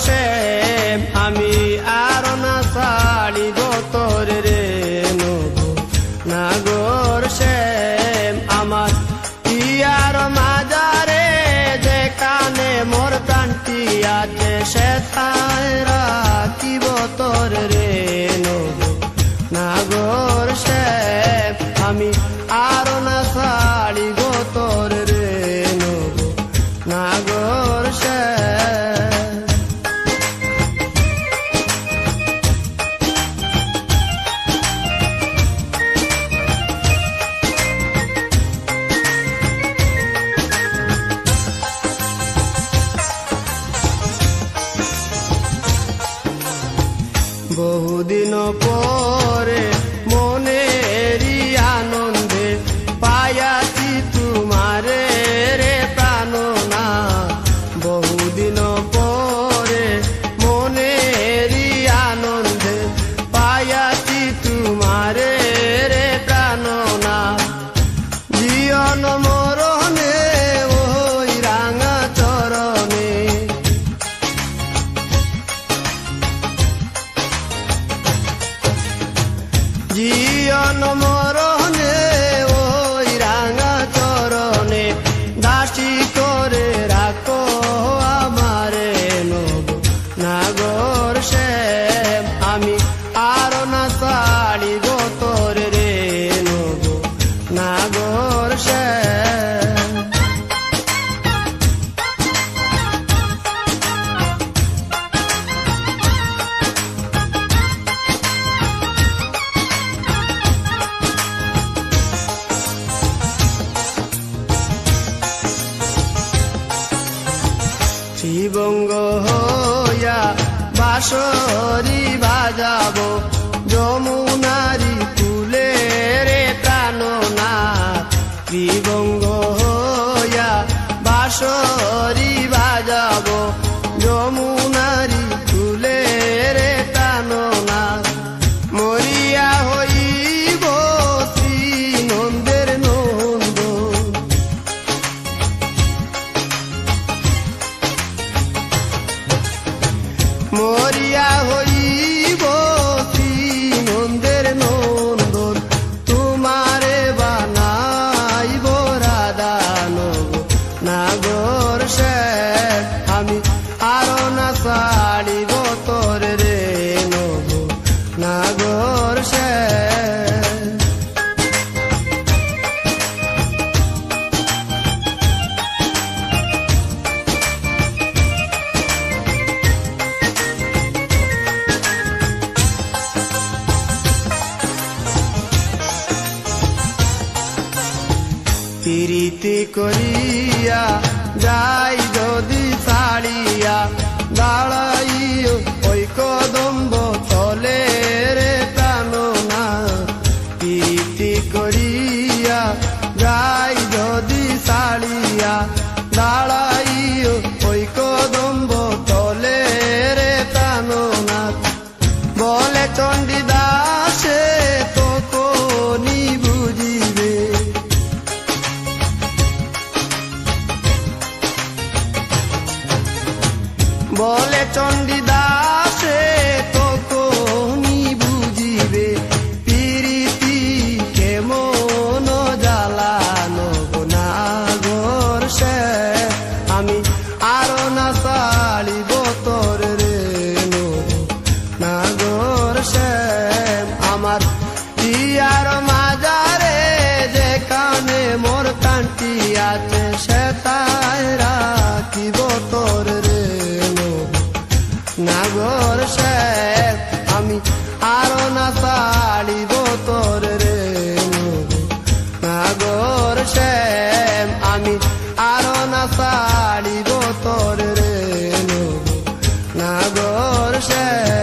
শ্যাম আমি আর না ছাড়িব তোর রে নব নাগর শ্যাম আমার ইয়ার মাজারে যেখানে মোর প্রাণটি আছে সেথায় রাখিব তোর রে নব নাগর শ্যাম আমি আর না ছাড়িব তোর রে নব নাগর শ্যাম বহুদিন পরে মনেরই আনন্দে পায়াছি তোমারে রে প্রাণনা বহুদিন পরে মনেরই আনন্দে পায়াছি তোমারে রে প্রাণনা জীবন মরণে ওই রাঙা চরণে জীবন মরণে ওই রাঙা চরণে দাসী করে রাখো আমারে নব নাগর শ্যাম আমি আর না ছাড়িব তোর রে নব নাগর শ্যাম শিবঙ্গ হইয়া বাঁশরি বাজাবো যমুনারি কুলে রে প্রাণনা শিবঙ্গ হইয়া বাঁশরি বাজাবো যমুনারি কুলে রে প্রাণনা মরিয়া হইব শ্রী নন্দের নন্দ মরিয়া হইব শ্রী নন্দের নন্দন তোমারে বানাইব রাধা নব নাগর শ্যাম আমি আর না ছাড়িব তোর রে নব নাগর শ্যাম প্রীতি করিয়া যাই যদি ছাড়িয়া দাঁড়াইও ওই কদম্ব তলে রে প্রাণনা প্রীতি করিয়া যাই যদি ছাড়িয়া দাঁড়াইও ওই কদম্ব তলে রে প্রাণনা বলে চণ্ডীদাসে তো কোনি বুঝিবে বলে চণ্ডীদাসে তো কোনি বুঝিবে প্রীতি কেমন জ্বালানো নাগর শ্যাম আমি আর না ছাড়িব তোর রে নব নাগর শ্যাম আমার ইয়ার মাজারে যেখানে মোর কান্তি আছে সেথায় রাখিব তোর রে নাগর শ্যাম আমি আর না ছাড়িব তোর রে নাগর শ্যাম আমি আর না ছাড়িব তোর রে নাগর শ্যাম।